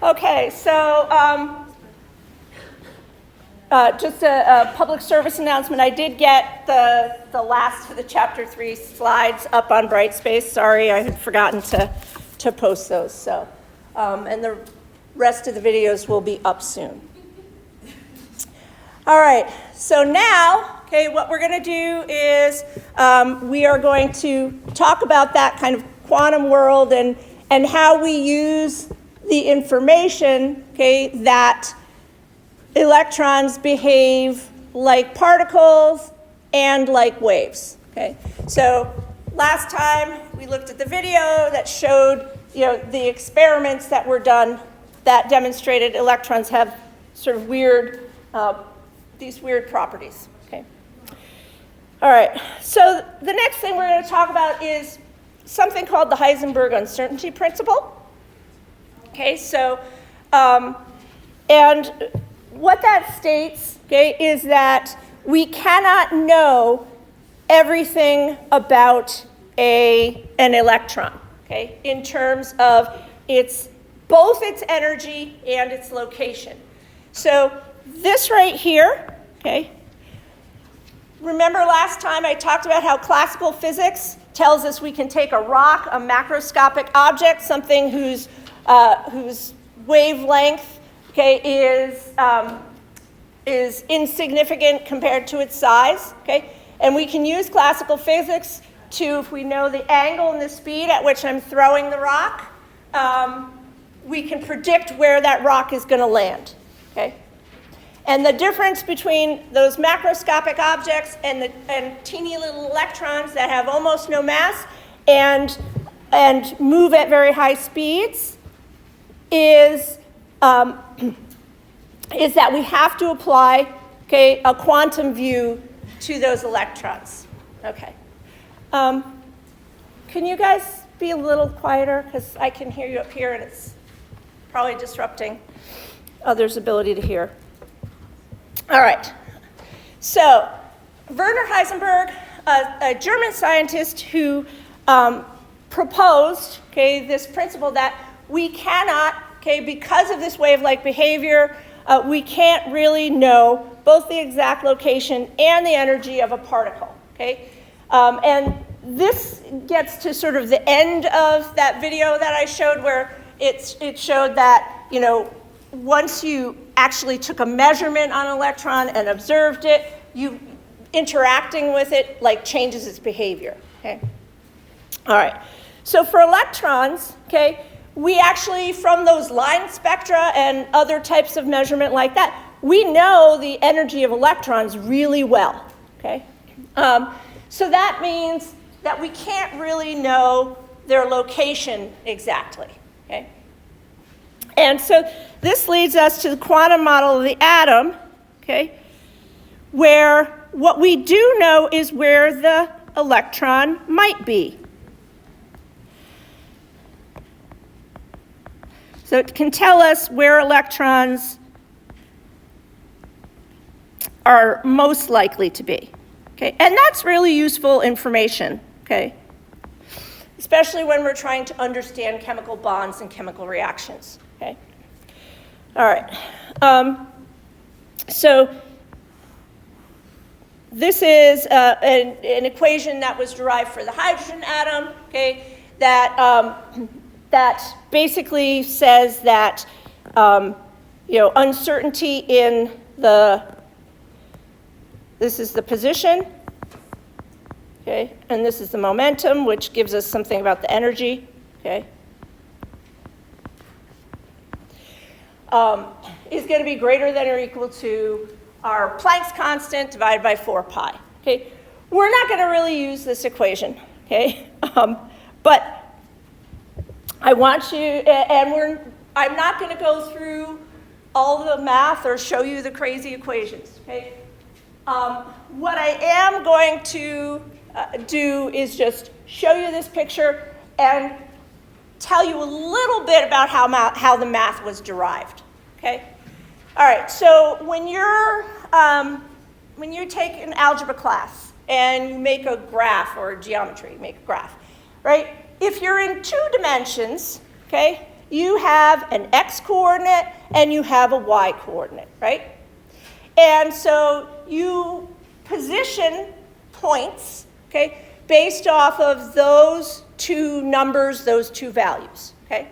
Okay, so just a public service announcement. I did get the last of the Chapter 3 slides up on Brightspace. Sorry, I had forgotten to post those. So, and the rest of the videos will be up soon. All right, so now, okay, what we're going to do is we are going to talk about that kind of quantum world and how we use the information, okay, that electrons behave like particles and like waves, okay? So last time we looked at the video that showed, the experiments that were done that demonstrated electrons have sort of weird, these weird properties, okay? All right, so the next thing we're going to talk about is something called the Heisenberg uncertainty principle. Okay, so, and what that states, okay, is that we cannot know everything about an electron, okay, in terms of both its energy and its location. So this right here, okay, remember last time I talked about how classical physics tells us we can take a rock, a macroscopic object, something whose wavelength, okay, is insignificant compared to its size, okay? And we can use classical physics to, if we know the angle and the speed at which I'm throwing the rock, we can predict where that rock is going to land, okay? And the difference between those macroscopic objects and teeny little electrons that have almost no mass and move at very high speeds is that we have to apply, okay, a quantum view to those electrons. Okay. Can you guys be a little quieter? Because I can hear you up here, and it's probably disrupting others' ability to hear. All right. So Werner Heisenberg, a German scientist who proposed, okay, this principle that we cannot, okay, because of this wave-like behavior, we can't really know both the exact location and the energy of a particle, okay? And this gets to sort of the end of that video that I showed where it showed that, once you actually took a measurement on an electron and observed it, interacting with it changes its behavior, okay? All right, so for electrons, okay, we actually, from those line spectra and other types of measurement like that, we know the energy of electrons really well, okay? So that means that we can't really know their location exactly, okay? And so this leads us to the quantum model of the atom, okay, where what we do know is where the electron might be. So it can tell us where electrons are most likely to be, okay? And that's really useful information, okay? Especially when we're trying to understand chemical bonds and chemical reactions, okay? All right. So this is an equation that was derived for the hydrogen atom, okay, that basically says that, uncertainty in this is the position, okay, and this is the momentum, which gives us something about the energy, okay, is going to be greater than or equal to our Planck's constant divided by 4 pi, okay. We're not going to really use this equation, okay, but I want you, and I'm not going to go through all the math or show you the crazy equations, okay? What I am going to do is just show you this picture and tell you a little bit about how the math was derived, okay? All right, so when you take an algebra class and you make a graph, or geometry, make a graph, right? If you're in 2 dimensions, okay, you have an x coordinate and you have a y coordinate, right? And so you position points, okay, based off of those two numbers, those two values, okay?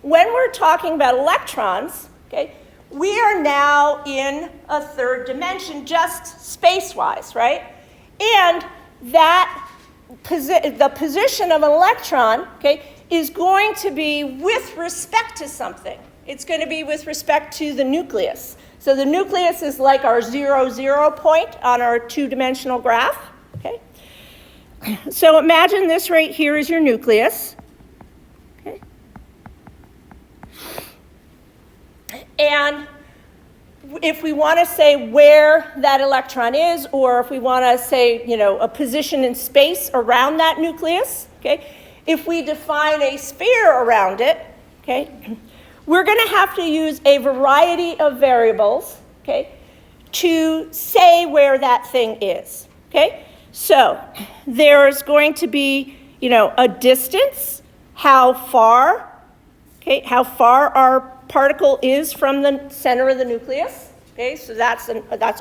When we're talking about electrons, okay, we are now in a third dimension, just space-wise, right? And that the position of an electron, okay, is going to be with respect to something. It's going to be with respect to the nucleus. So the nucleus is like our 0, 0 point on our two-dimensional graph, okay? So imagine this right here is your nucleus, okay? And if we want to say where that electron is, or if we want to say, you know, a position in space around that nucleus, okay, if we define a sphere around it, okay, we're going to have to use a variety of variables, okay, to say where that thing is, okay? So there's going to be, you know, a distance, how far, okay, how far our particle is from the center of the nucleus, okay, so that's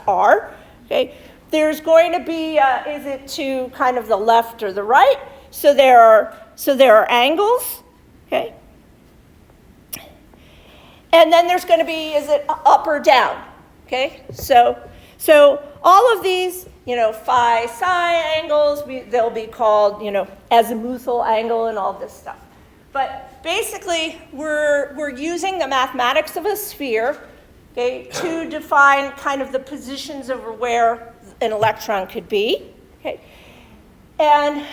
R, okay. There's going to be, is it to kind of the left or the right? So there are angles, okay. And then there's going to be, is it up or down, okay? So all of these, you know, phi, psi angles, they'll be called, you know, azimuthal angle and all this stuff. But basically, we're using the mathematics of a sphere, okay, to define kind of the positions of where an electron could be, okay? And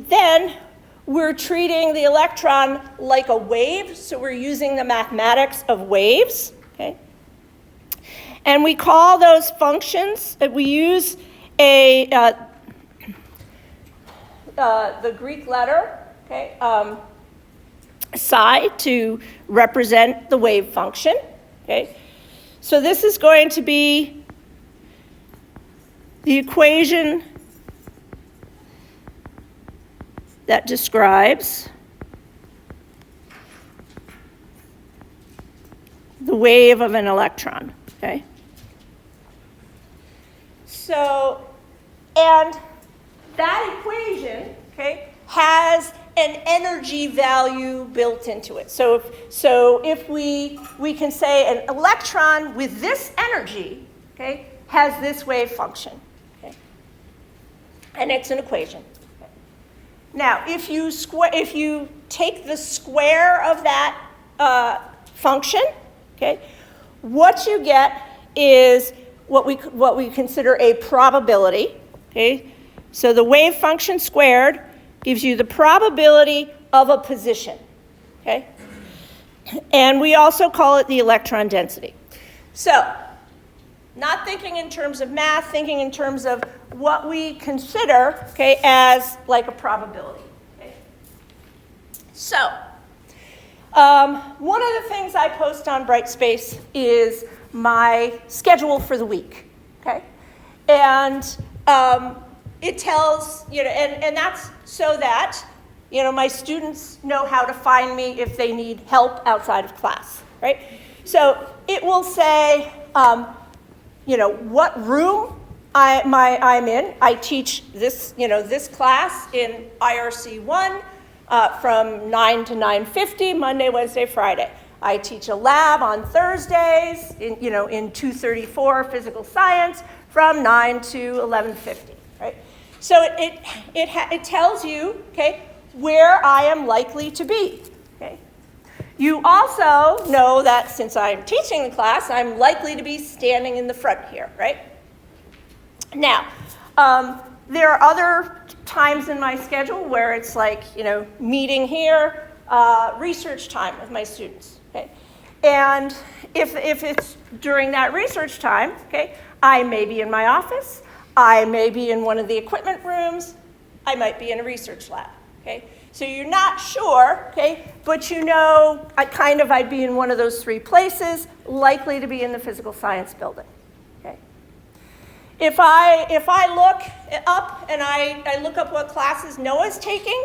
then we're treating the electron like a wave, so we're using the mathematics of waves, okay? And we call those functions, we use the Greek letter, okay, psi to represent the wave function, okay? So this is going to be the equation that describes the wave of an electron, okay? So, and that equation, okay, has an energy value built into it. So if we can say an electron with this energy, okay, has this wave function, okay? And it's an equation. Now, if you take the square of that function, okay, what you get is what we consider a probability, okay? So the wave function squared gives you the probability of a position, okay? And we also call it the electron density. So, not thinking in terms of math, thinking in terms of what we consider, okay, as like a probability, okay? So, one of the things I post on Brightspace is my schedule for the week, okay? And it tells, you know, and that's so that, you know, my students know how to find me if they need help outside of class, right? So it will say, you know, what room I'm in. I teach this, you know, this class in IRC 1 from 9 to 9:50, Monday, Wednesday, Friday. I teach a lab on Thursdays, in 234 physical science from 9 to 11:50, right? So it tells you, okay, where I am likely to be, okay? You also know that since I'm teaching the class, I'm likely to be standing in the front here, right? Now, there are other times in my schedule where it's like, you know, meeting here, research time with my students, okay? And if it's during that research time, okay, I may be in my office, I may be in one of the equipment rooms, I might be in a research lab, okay? So you're not sure, okay, but you know I'd be in one of those three places, likely to be in the physical science building, okay? If I look up and I look up what classes Noah's taking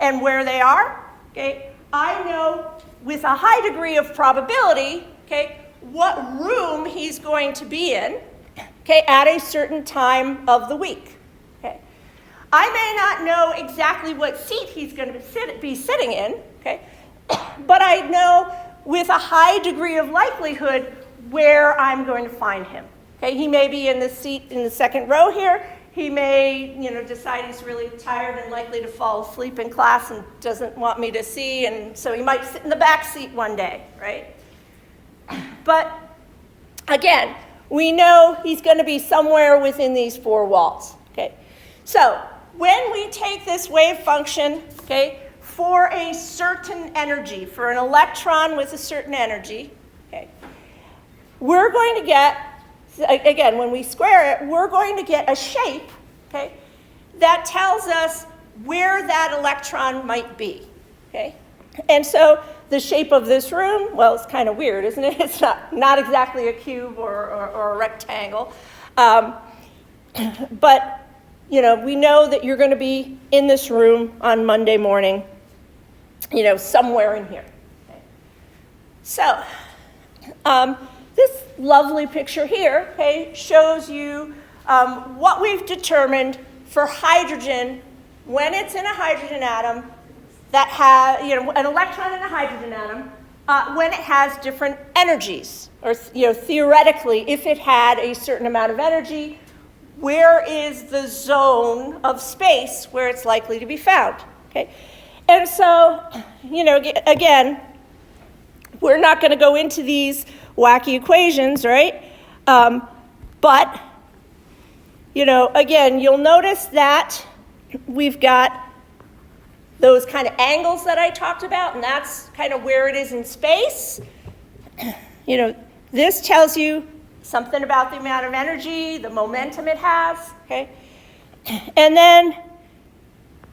and where they are, okay, I know with a high degree of probability, okay, what room he's going to be in, okay, at a certain time of the week. Okay. I may not know exactly what seat he's going to be sitting in, okay, but I know with a high degree of likelihood where I'm going to find him. Okay, he may be in the seat in the second row here. He may, decide he's really tired and likely to fall asleep in class and doesn't want me to see, and so he might sit in the back seat one day, right? But again, we know he's going to be somewhere within these four walls, okay? So when we take this wave function, okay, for a certain energy, for an electron with a certain energy, okay, we're going to get, again, when we square it, we're going to get a shape, okay, that tells us where that electron might be, okay? And so the shape of this room, well, it's kind of weird, isn't it? It's not exactly a cube or a rectangle. But, we know that you're going to be in this room on Monday morning, somewhere in here. Okay? So, this lovely picture here, okay, shows you what we've determined for hydrogen when it's in a hydrogen atom that has, an electron in a hydrogen atom, when it has different energies, or theoretically, if it had a certain amount of energy, where is the zone of space where it's likely to be found? Okay, and so, again, we're not going to go into these wacky equations, right? But, again, you'll notice that we've got those kind of angles that I talked about, and that's kind of where it is in space. This tells you something about the amount of energy, the momentum it has, okay? And then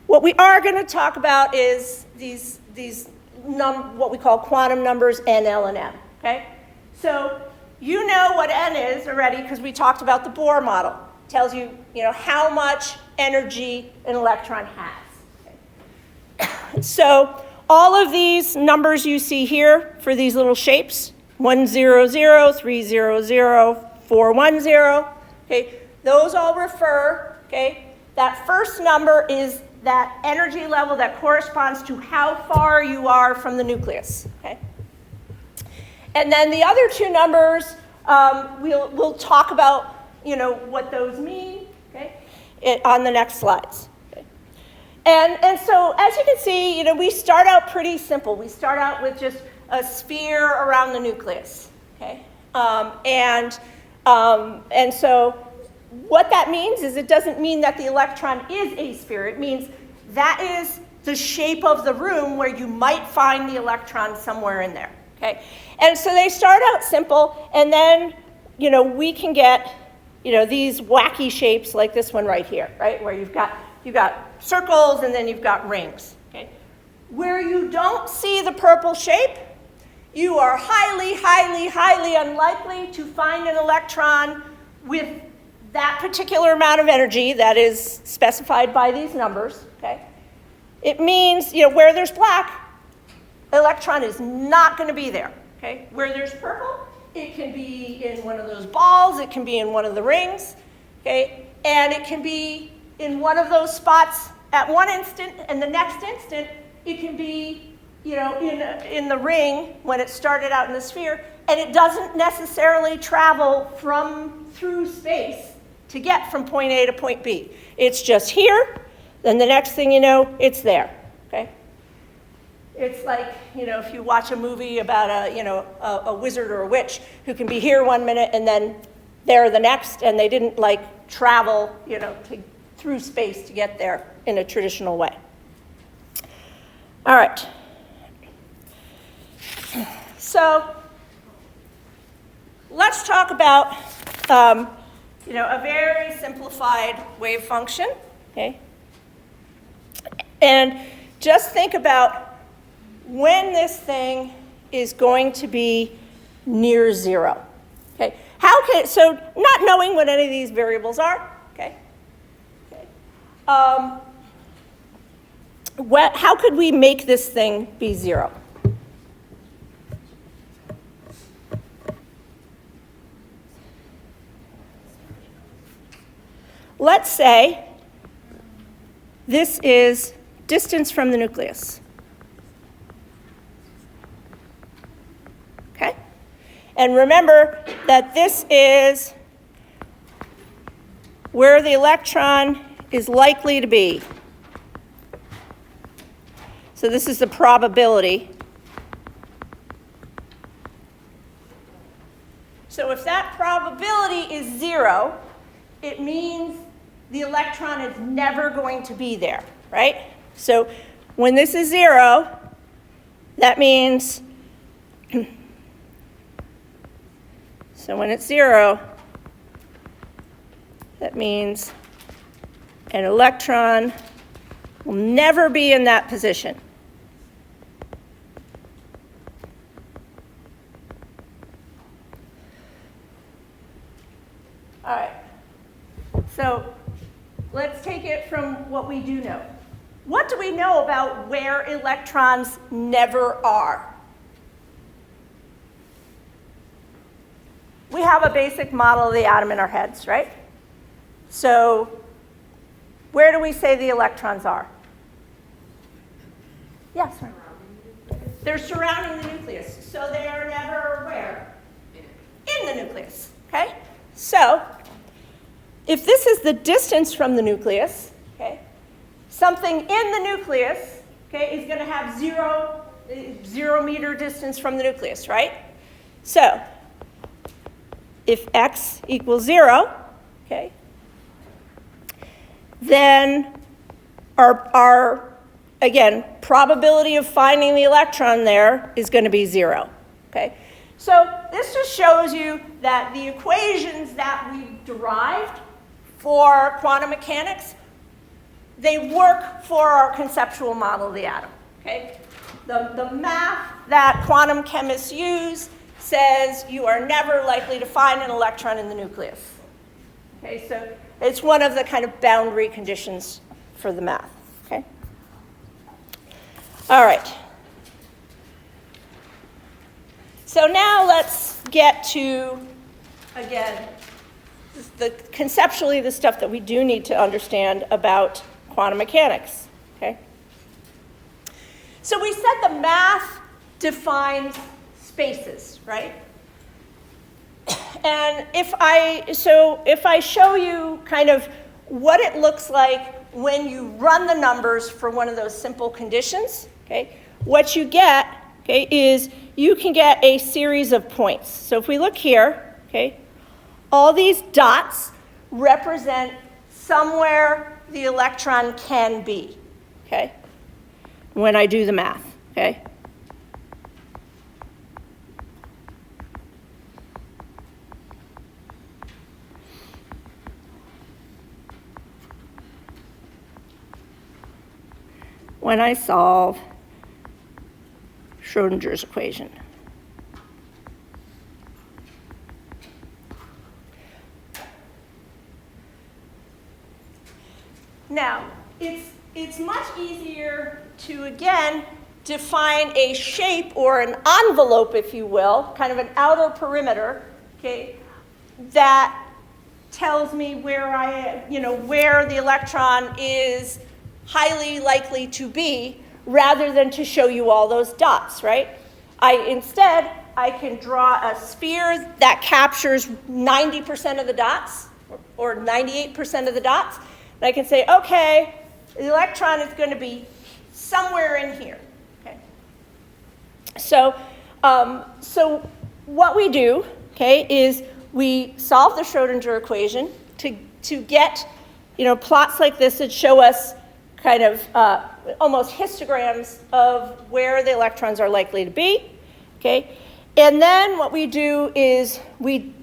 what we are going to talk about is these what we call quantum numbers, N, L, and M, okay? So you know what N is already because we talked about the Bohr model. It tells you, how much energy an electron has. Okay? So all of these numbers you see here for these little shapes, 100, 300, 410, okay, those all refer, okay, that first number is that energy level that corresponds to how far you are from the nucleus, okay? And then the other two numbers, we'll talk about, what those mean, okay, on the next slides. Okay? And so, as you can see, we start out pretty simple. We start out with just a sphere around the nucleus, okay? And so what that means is it doesn't mean that the electron is a sphere. It means that is the shape of the room where you might find the electron somewhere in there, okay? And so they start out simple, and then, we can get, these wacky shapes like this one right here, right? Where you've got circles and then you've got rings, okay? Where you don't see the purple shape, you are highly, highly, highly unlikely to find an electron with that particular amount of energy that is specified by these numbers, okay? It means, where there's black, the electron is not going to be there, okay? Where there's purple, it can be in one of those balls, it can be in one of the rings, okay? And it can be in one of those spots at one instant, and the next instant, it can be in the ring when it started out in the sphere, and it doesn't necessarily travel through space to get from point A to point B. It's just here, then the next thing you know, it's there, okay? It's like, if you watch a movie about a wizard or a witch who can be here one minute and then there the next, and they didn't travel, through space to get there in a traditional way. All right. So let's talk about, a very simplified wave function, okay? And just think about when this thing is going to be near zero, okay? So not knowing what any of these variables are, okay? how could we make this thing be 0? Let's say this is distance from the nucleus. Okay? And remember that this is where the electron is likely to be. So this is the probability. So if that probability is 0, it means the electron is never going to be there, right? So when this is 0, that means, so when it's 0, that means an electron will never be in that position. All right. So let's take it from what we do know. What do we know about where electrons never are? We have a basic model of the atom in our heads, right? So where do we say the electrons are? Yes, sir. They're surrounding the nucleus. So they are never where? In the nucleus, okay? So if this is the distance from the nucleus, okay, something in the nucleus, okay, is going to have 0 meter distance from the nucleus, right? So if x equals 0, okay, then our again, probability of finding the electron there is going to be 0, okay? So this just shows you that the equations that we've derived for quantum mechanics, they work for our conceptual model of the atom, okay? The math that quantum chemists use says you are never likely to find an electron in the nucleus. Okay, so it's one of the kind of boundary conditions for the math, okay? All right. So now let's get to, again, conceptually the stuff that we do need to understand about quantum mechanics, okay? So we said the math defines spaces, right? And if I show you kind of what it looks like when you run the numbers for one of those simple conditions, okay, what you get, okay, is you can get a series of points. So if we look here, okay, all these dots represent somewhere the electron can be, okay, when I do the math, okay? When I solve Schrödinger's equation. Now, it's much easier to, again, define a shape or an envelope, if you will, kind of an outer perimeter, okay, that tells me where where the electron is highly likely to be, rather than to show you all those dots, right? Instead, I can draw a sphere that captures 90% of the dots, or 98% of the dots, and I can say, okay, the electron is going to be somewhere in here, okay? So what we do, okay, is we solve the Schrödinger equation to get, plots like this that show us kind of almost histograms of where the electrons are likely to be, okay? And then what we do is we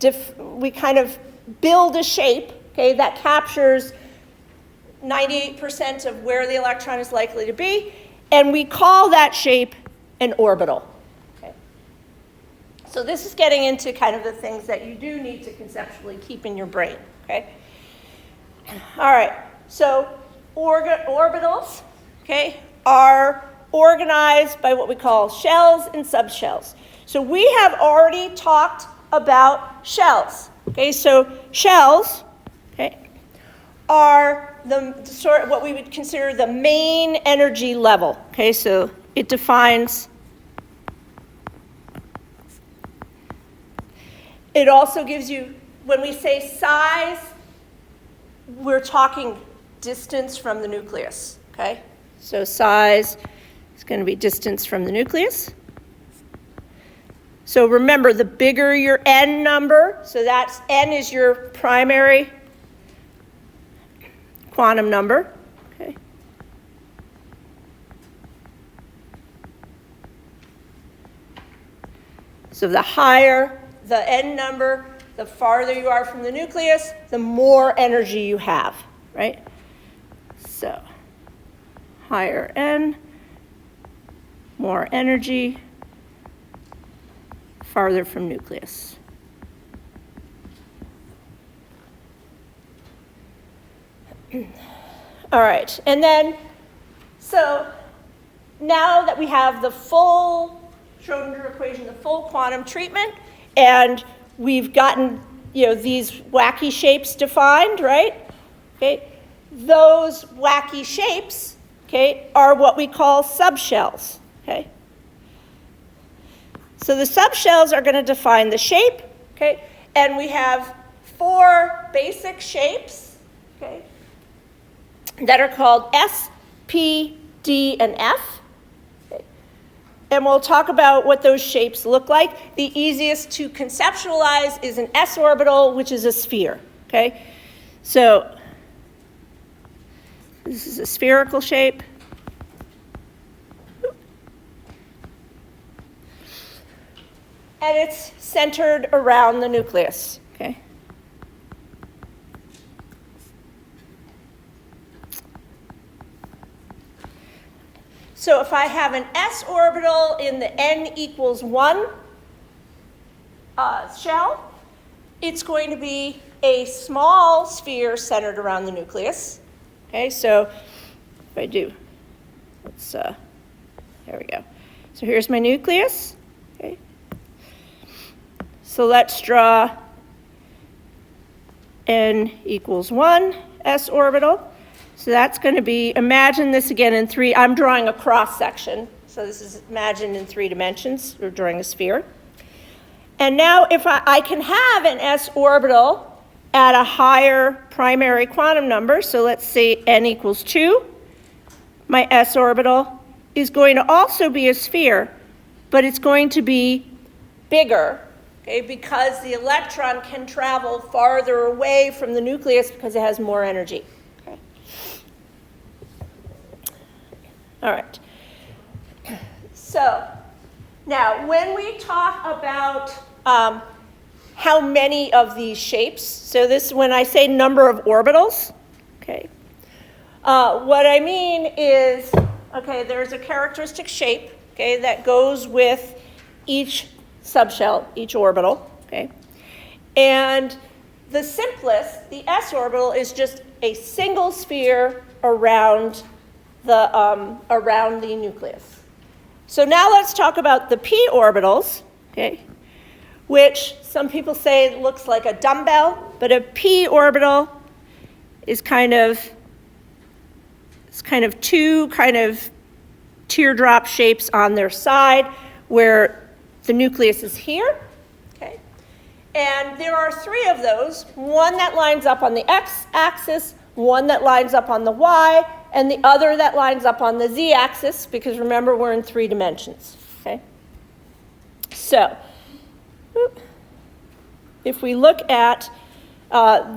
kind of build a shape, okay, that captures 98% of where the electron is likely to be, and we call that shape an orbital, okay? So this is getting into kind of the things that you do need to conceptually keep in your brain, okay? All right, so orbitals, okay, are organized by what we call shells and subshells. So we have already talked about shells. Okay, so shells, okay, are the sort of what we would consider the main energy level. Okay, so it defines. It also gives you, when we say size, we're talking distance from the nucleus. Okay, so size is going to be distance from the nucleus. So remember, the bigger your n number, so that's n is your primary quantum number. Okay. So the higher the n number, the farther you are from the nucleus, the more energy you have, right? So higher n, more energy, farther from nucleus. All right, and then, so now that we have the full Schrodinger equation, the full quantum treatment, and we've gotten, these wacky shapes defined, right? Okay, those wacky shapes, okay, are what we call subshells, okay? So the subshells are going to define the shape, okay? And we have 4 basic shapes, okay, that are called S, P, D, and F. Okay? And we'll talk about what those shapes look like. The easiest to conceptualize is an S orbital, which is a sphere, okay? So this is a spherical shape. And it's centered around the nucleus, okay? So if I have an s orbital in the n equals 1 shell, it's going to be a small sphere centered around the nucleus. Okay, so if I do, there we go. So here's my nucleus. Okay. So let's draw n equals 1 s orbital. So that's going to be, imagine this again in 3, I'm drawing a cross section. So this is imagined in 3 dimensions. We're drawing a sphere. And now if I can have an s orbital at a higher primary quantum number, so let's say n equals 2, my s orbital is going to also be a sphere, but it's going to be bigger, okay, because the electron can travel farther away from the nucleus because it has more energy. Okay. All right. So now when we talk about how many of these shapes, so this, when I say number of orbitals, okay, what I mean is, okay, there's a characteristic shape, okay, that goes with each subshell, each orbital, okay, and the simplest, the s orbital, is just a single sphere around the nucleus. So now let's talk about the p orbitals, okay, which some people say looks like a dumbbell, but a p orbital is kind of two kind of teardrop shapes on their side where the nucleus is here, okay? And there are 3 of those, one that lines up on the x-axis, one that lines up on the y, and the other that lines up on the z-axis, because remember, we're in 3 dimensions, okay? So, if we look at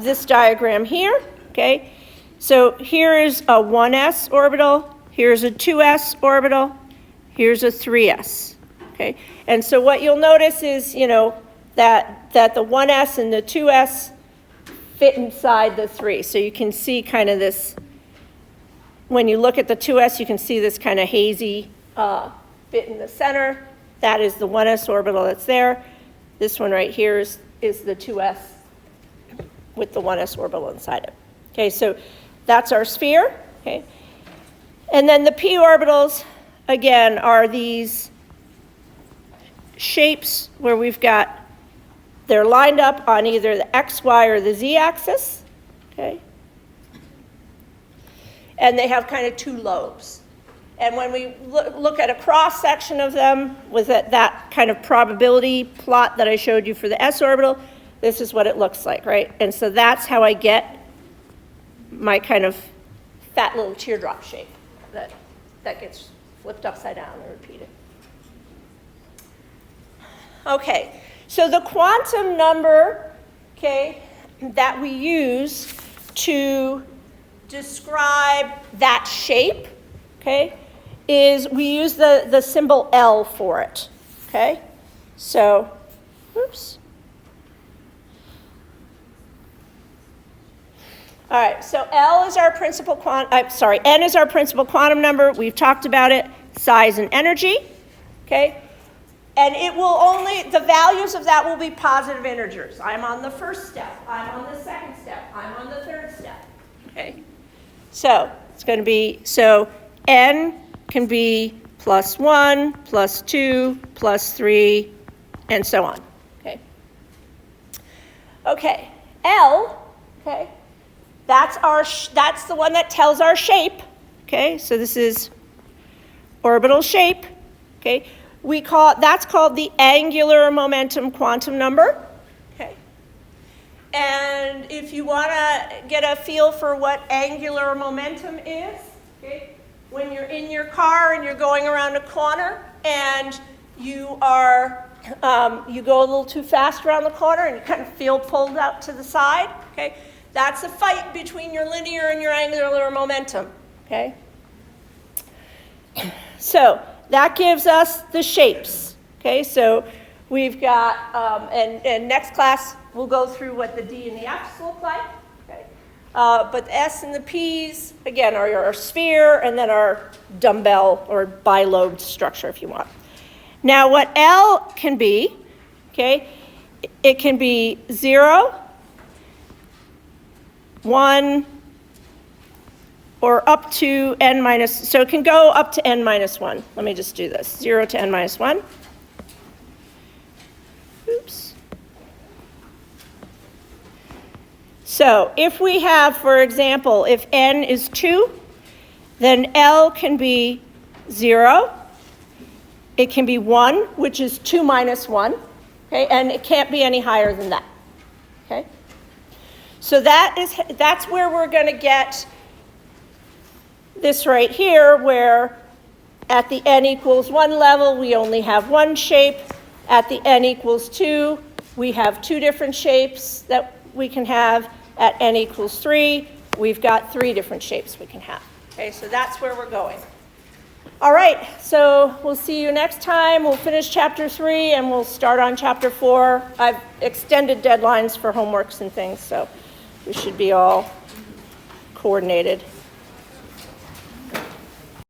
this diagram here, okay, so here is a 1s orbital, here's a 2s orbital, here's a 3s, okay? And so what you'll notice is, that the 1s and the 2s fit inside the 3. So you can see kind of this, when you look at the 2s, you can see this kind of hazy bit in the center. That is the 1s orbital that's there. This one right here is the 2s with the 1s orbital inside it. Okay, so that's our sphere. Okay, And then the p orbitals, again, are these shapes where they're lined up on either the x, y, or the z axis, okay? And they have kind of two lobes. And when we look at a cross-section of them with that kind of probability plot that I showed you for the s orbital, this is what it looks like, right? And so that's how I get my kind of fat little teardrop shape that gets flipped upside down and repeated. Okay, so the quantum number, okay, that we use to describe that shape, okay, is we use the symbol L for it, okay? So, oops. All right, so N is our principal quantum number. We've talked about it, size and energy, okay? And the values of that will be positive integers. I'm on the first step, I'm on the second step, I'm on the third step, okay? So it's going to be, N can be +1, +2, +3, and so on, okay? Okay, L, okay, that's the one that tells our shape, okay? So this is orbital shape, okay? That's called the angular momentum quantum number, okay? And if you want to get a feel for what angular momentum is, okay, when you're in your car and you're going around a corner and you go a little too fast around the corner and you kind of feel pulled out to the side, okay? That's a fight between your linear and your angular momentum, okay? So that gives us the shapes, okay? So we've got, and next class we'll go through what the D and the F's look like, okay? But the S and the P's, again, are our sphere and then our dumbbell or bilobed structure if you want. Now what L can be, okay, it can be 0, 1, or up to n minus, so it can go up to n minus 1. Let me just do this, 0 to n minus 1. Oops. So if we have, for example, if n is 2, then L can be 0. It can be 1, which is 2 minus 1, okay, and it can't be any higher than that, okay? So that's where we're going to get this right here, where at the n equals 1 level, we only have one shape. At the n equals 2, we have two different shapes that we can have. At n equals 3, we've got 3 different shapes we can have. Okay, so that's where we're going. All right, so we'll see you next time. We'll finish chapter 3 and we'll start on chapter 4. I've extended deadlines for homeworks and things, so we should be all coordinated.